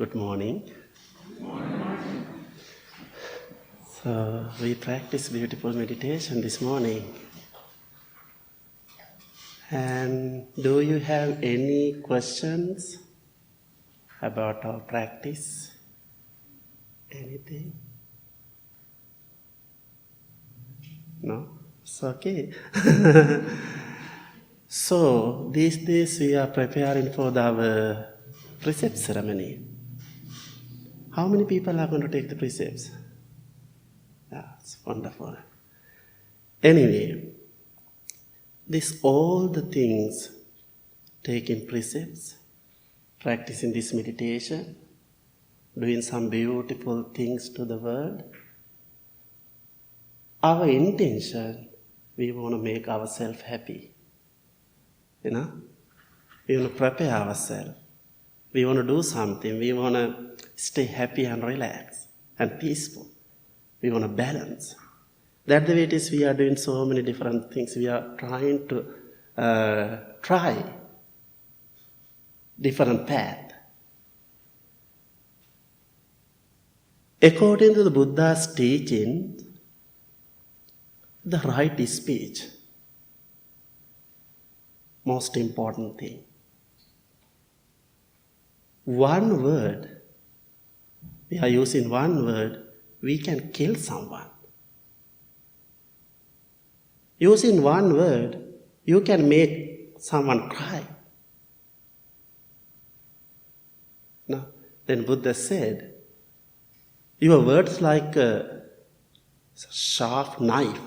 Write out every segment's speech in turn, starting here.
Good morning. So we practiced beautiful meditation this morning. And do you have any questions about our practice? Anything? No? It's okay. So these days we are preparing for our precept ceremony. How many people are going to take the precepts? That's wonderful. Anyway, all the things, taking precepts, practicing this meditation, doing some beautiful things to the world. Our intention, we want to make ourselves happy. We want to prepare ourselves. We want to do something. We want to stay happy and relaxed and peaceful. We want to balance. That's the way it is. We are doing so many different things. We are trying to try different path. According to the Buddha's teaching, the right speech, most important thing. One word, we are using one word, we can kill someone. Using one word, you can make someone cry. No? Then Buddha said, your words like a sharp knife.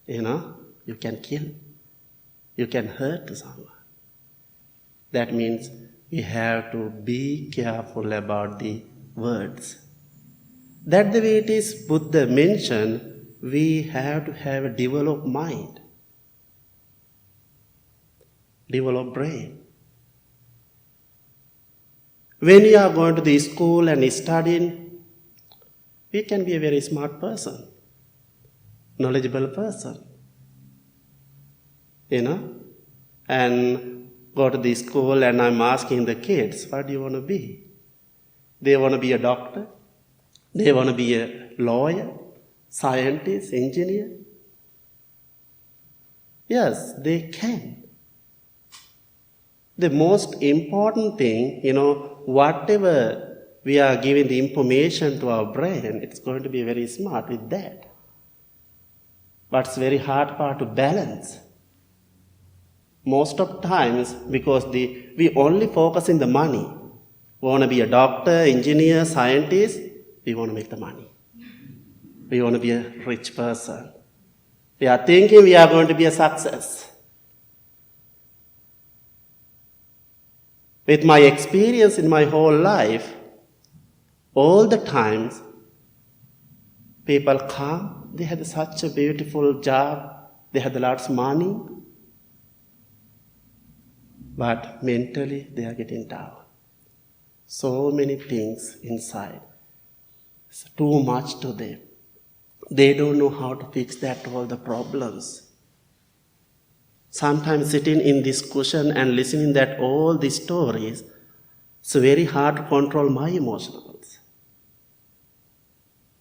You can kill. You can hurt someone. That means we have to be careful about the words. That's the way it is. Buddha mentioned we have to have a developed mind, developed brain. When you are going to the school and studying, we can be a very smart person, knowledgeable person, and go to the school and I'm asking the kids, what do you want to be? They want to be a doctor, they want to be a lawyer, scientist, engineer. Yes, they can. The most important thing, whatever we are giving the information to our brain, it's going to be very smart with that. But it's very hard part to balance. Most of times, because we only focus in the money. We want to be a doctor, engineer, scientist, we want to make the money. We want to be a rich person. We are thinking we are going to be a success. With my experience in my whole life, all the times, people come, they had such a beautiful job, they had lots of money, but mentally they are getting down. So many things inside. It's too much to them. They don't know how to fix all the problems. Sometimes sitting in this cushion and listening that all these stories, it's very hard to control my emotions.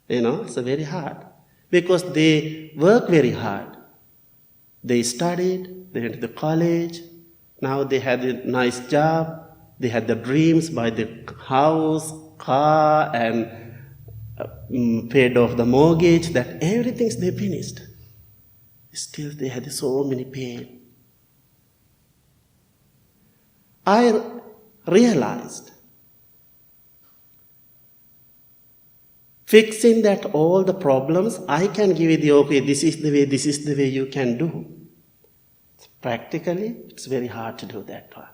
It's very hard. Because they work very hard. They studied, they went to college, now they had a nice job, they had the dreams, buy the house, car, and paid off the mortgage, that everything they finished. Still they had so many pain. I realized fixing that all the problems, I can give you okay, this is the way you can do. Practically, it's very hard to do that one.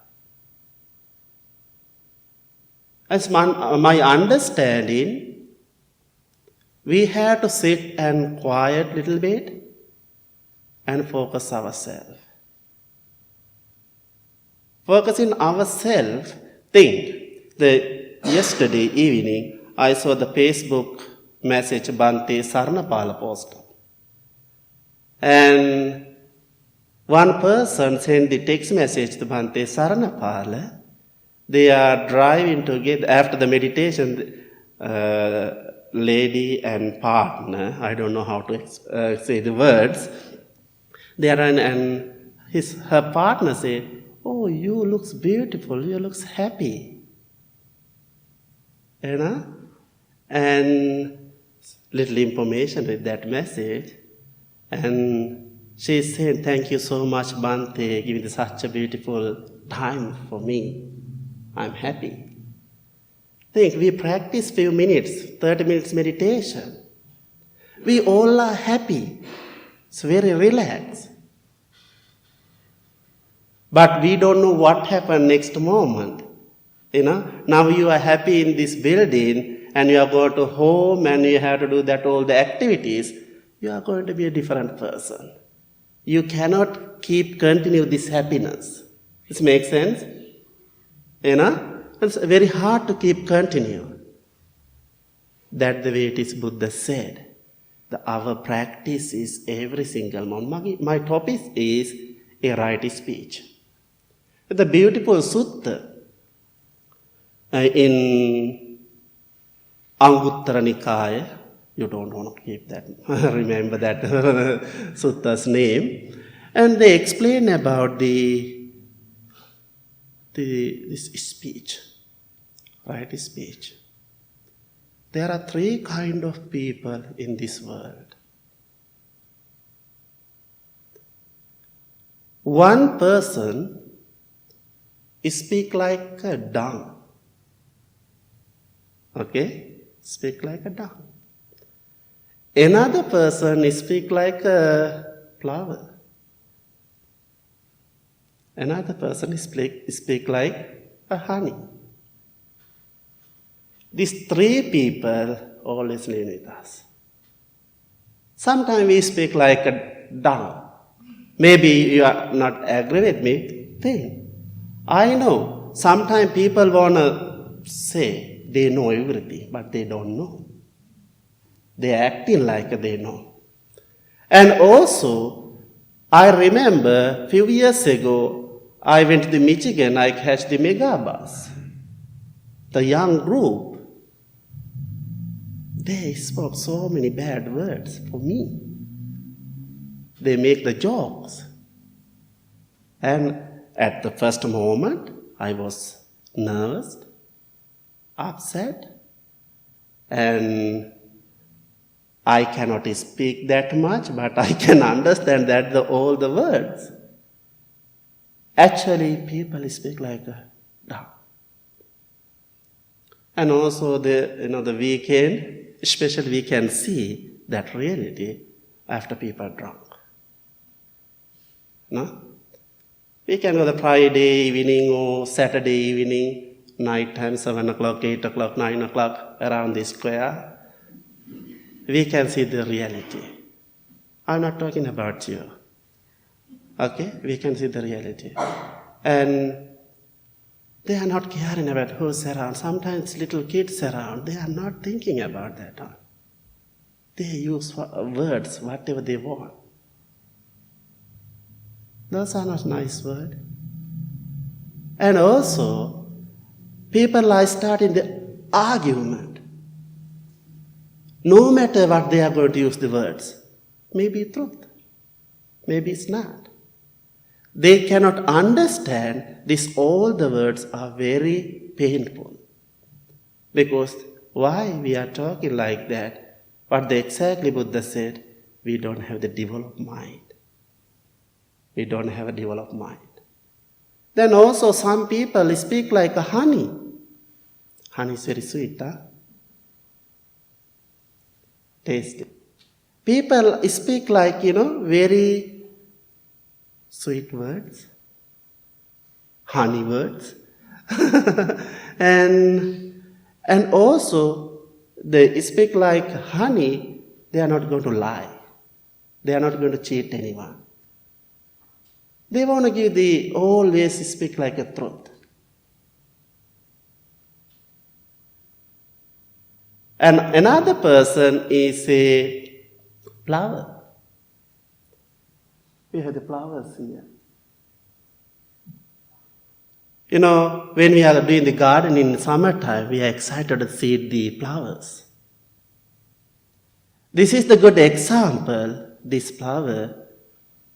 As my understanding, we have to sit and quiet a little bit and focus ourselves. Focusing ourselves, yesterday evening, I saw the Facebook message Bhante Sumana post. And one person sent the text message to Bhante Sumana They are driving together after the meditation. Lady and partner, I don't know how to say the words. They are and her partner say, "Oh, you looks beautiful. You looks happy." You know, and little information with that message, and she said, "Thank you so much, Bhante, giving such a beautiful time for me. I'm happy." Think, we practice few minutes, 30 minutes meditation. We all are happy. It's very relaxed. But we don't know what happened next moment. Now you are happy in this building and you are going to home and you have to do all the activities. You are going to be a different person. You cannot continue this happiness. This makes sense? It's very hard to continue. That's the way it is Buddha said. Our practice is every single moment. My topic is a right speech. The beautiful sutta in Anguttara Nikaya, you don't want to keep that, remember that sutta's name, and they explain about this speech, right speech. There are 3 kinds of people in this world. One person speak like a dung. Okay? Speak like a dung. Another person speak like a flower. Another person speak like a honey. These 3 people always live with us. Sometimes we speak like a dung. Maybe you are not agree with me. Think. I know sometimes people want to say they know everything, but they don't know. They are acting like they know. And also, I remember a few years ago, I went to Michigan, I catch the mega bus. The young group, they spoke so many bad words for me. They make the jokes. And at the first moment, I was nervous, upset, and I cannot speak that much, but I can understand that all the words. Actually, people speak like a dog. And also the weekend, especially we can see that reality after people are drunk. No? We can go the Friday evening or Saturday evening, night time, 7 o'clock, 8 o'clock, 9 o'clock, around the square. We can see the reality. I'm not talking about you. Okay? We can see the reality. And they are not caring about who's around. Sometimes little kids around, they are not thinking about that. They use words, whatever they want. Those are not nice words. And also, people are starting the argument. No matter what they are going to use the words. Maybe truth. Maybe it's not. They cannot understand this. All the words are very painful. Because why we are talking like that? What exactly Buddha said, we don't have the developed mind. We don't have a developed mind. Then also some people speak like a honey. Honey is very sweet, huh? Tasty. People speak like, very sweet words, honey words. and also they speak like honey, they are not going to lie. They are not going to cheat anyone. They want to give always speak like a truth. And another person is a flower. We have the flowers here. When we are doing the garden in summertime, we are excited to see the flowers. This is the good example, this flower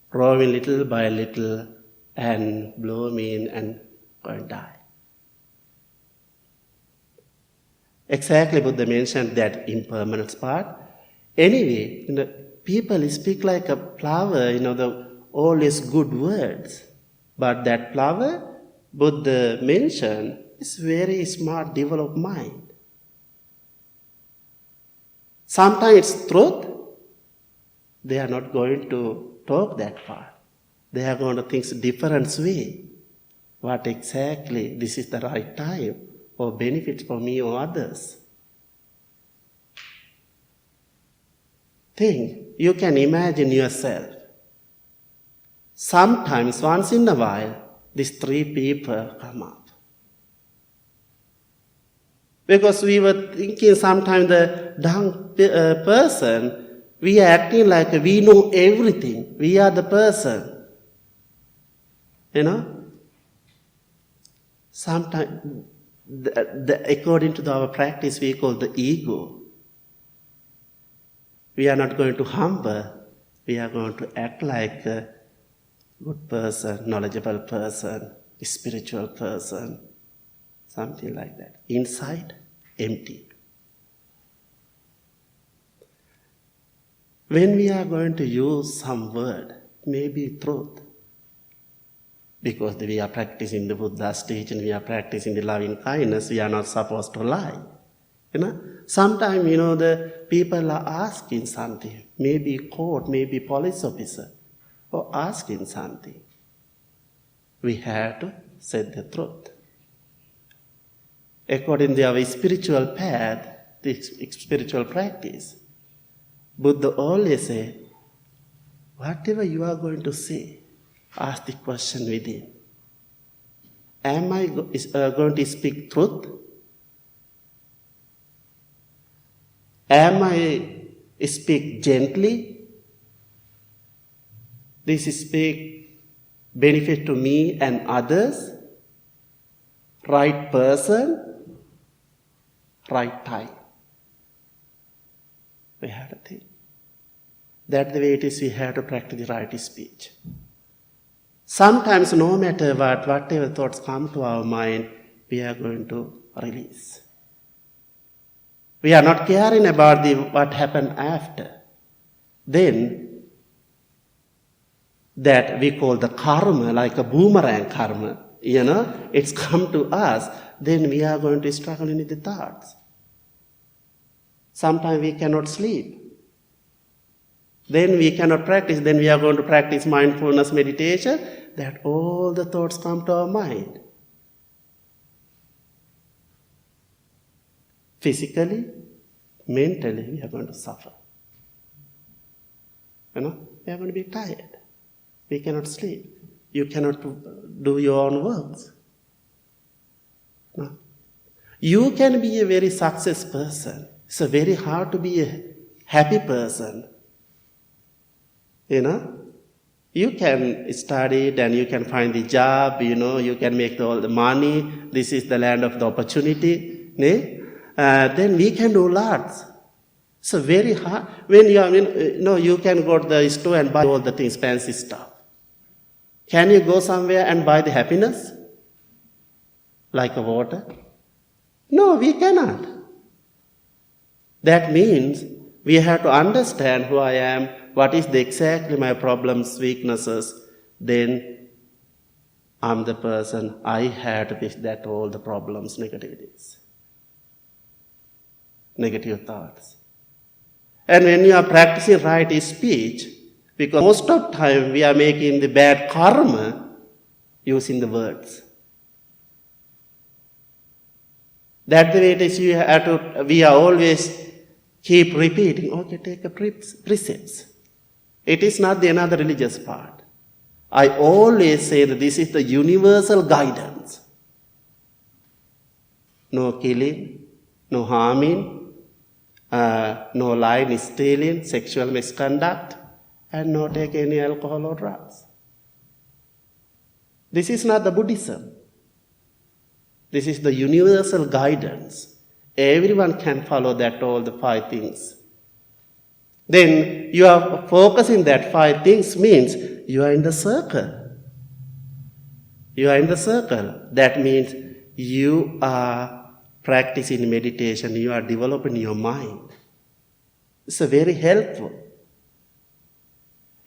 growing little by little and blooming and going to die. Exactly Buddha mentioned that impermanence part. Anyway, people speak like a flower, all is good words. But that flower, Buddha mentioned, is very smart, developed mind. Sometimes it's truth. They are not going to talk that part. They are going to think different way. What exactly this is the right time or benefits for me or others. You can imagine yourself. Sometimes, once in a while, these three people come up. Because we were thinking sometimes the dumb person, we are acting like we know everything. We are the person. Sometimes, according to our practice, we call the ego. We are not going to humble. We are going to act like a good person, knowledgeable person, spiritual person, something like that. Inside, empty. When we are going to use some word, maybe truth, because we are practicing the Buddha's teaching, we are practicing the loving kindness, we are not supposed to lie. Sometimes, the people are asking something, maybe court, maybe police officer, or asking something. We have to say the truth. According to our spiritual path, the spiritual practice, Buddha always say, whatever you are going to say, ask the question within. Am I going to speak truth? Am I speak gently? This speak benefit to me and others? Right person? Right time? We have to think. That's the way it is, we have to practice the right speech. Sometimes, no matter whatever thoughts come to our mind, we are going to release. We are not caring about what happened after. Then, that we call the karma, like a boomerang karma, it's come to us, then we are going to struggle in the thoughts. Sometimes we cannot sleep. Then we cannot practice. Then we are going to practice mindfulness meditation, that all the thoughts come to our mind. Physically, mentally, we are going to suffer. We are going to be tired. We cannot sleep. You cannot do your own works. No. You can be a very successful person. It's very hard to be a happy person. You can study and you can find the job, you can make all the money. This is the land of the opportunity. Then we can do lots. So very hard. When you can go to the store and buy all the things, fancy stuff. Can you go somewhere and buy the happiness? Like a water? No, we cannot. That means we have to understand who I am, what is exactly my problems, weaknesses. Then I'm the person, I have to fix that all the problems, negativities. Negative thoughts. And when you are practicing right speech, because most of the time we are making the bad karma using the words. That's the way it is. We are always keep repeating, okay, take a precepts. It is not another religious part. I always say that this is the universal guidance. No killing, no harming, no lying, stealing, sexual misconduct, and no take any alcohol or drugs. This is not the Buddhism. This is the universal guidance. Everyone can follow that, all the 5 things. Then you are focusing that 5 things means you are in the circle. You are in the circle. That means you are practicing meditation. You are developing your mind. It's very helpful.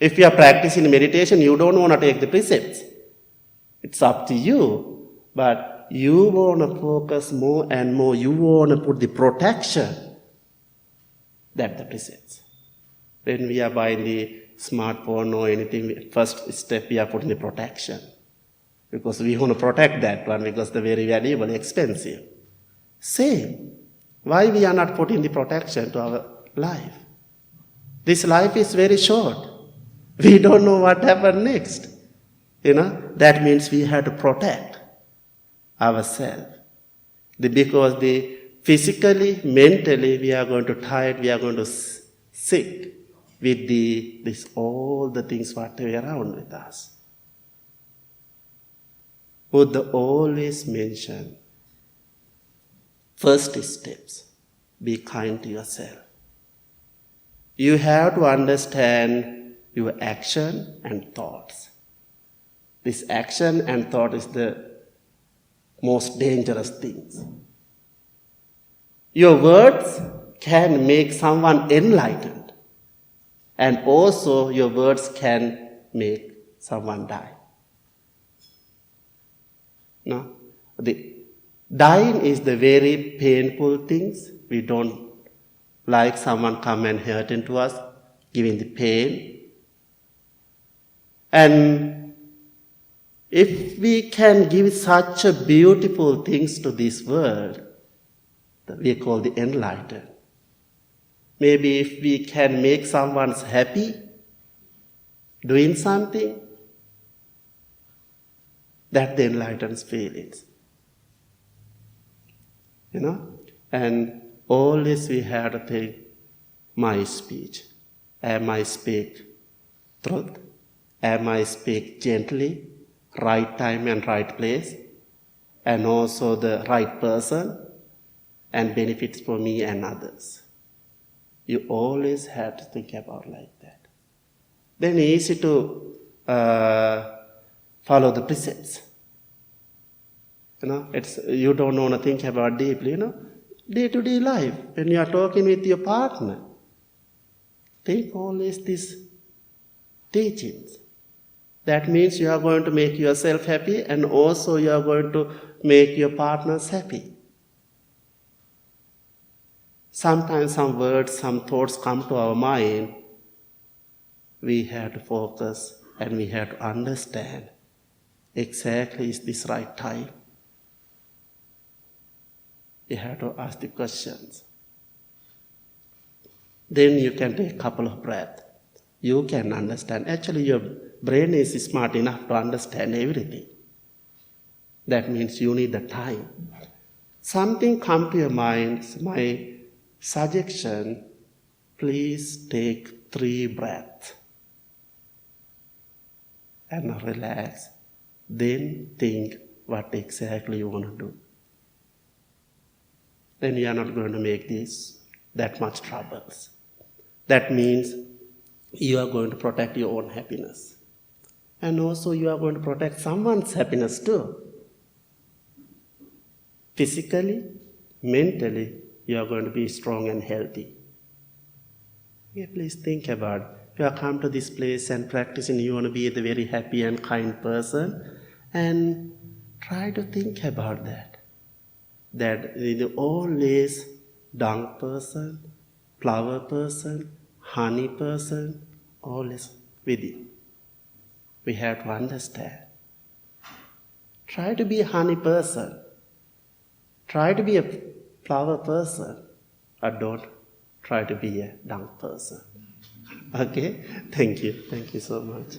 If you are practicing meditation, you don't want to take the precepts. It's up to you. But you want to focus more and more. You want to put the protection. That's the precepts. When we are buying the smartphone or anything, first step we are putting the protection. Because we want to protect that one because they're very valuable, expensive. Same. Why we are not putting the protection to our life? This life is very short. We don't know what happens next. That means we have to protect ourselves. Because physically, mentally, we are going to tired, we are going to sick with all the things what are around with us. Buddha always mention first steps, be kind to yourself. You have to understand your action and thoughts. This action and thought is the most dangerous things. Your words can make someone enlightened, and also your words can make someone die. No? The dying is the very painful things. We don't like someone come and hurt into us, giving the pain. And if we can give such a beautiful things to this world, that we call the enlightened. Maybe if we can make someone happy, doing something, that the enlightens feelings. And always we have to think, my speech. Am I speak truth? Am I speak gently, right time and right place, and also the right person, and benefits for me and others. You always have to think about like that. Then easy to follow the precepts. You don't want to think about deeply, day-to-day life. When you are talking with your partner, think always these teachings. That means you are going to make yourself happy and also you are going to make your partners happy. Sometimes some words, some thoughts come to our mind. We have to focus and we have to understand exactly is this right time. You have to ask the questions. Then you can take a couple of breaths. You can understand. Actually, your brain is smart enough to understand everything. That means you need the time. Something come to your mind, my suggestion, please take 3 breaths. And relax. Then think what exactly you want to do. Then you are not going to make that much troubles. That means you are going to protect your own happiness. And also you are going to protect someone's happiness too. Physically, mentally, you are going to be strong and healthy. Okay, please think about it. You have come to this place and practicing, you want to be a very happy and kind person. And try to think about that. That is always dung person, flower person, honey person, always with you. We have to understand. Try to be a honey person. Try to be a flower person. Or don't try to be a dung person. Okay? Thank you. Thank you so much.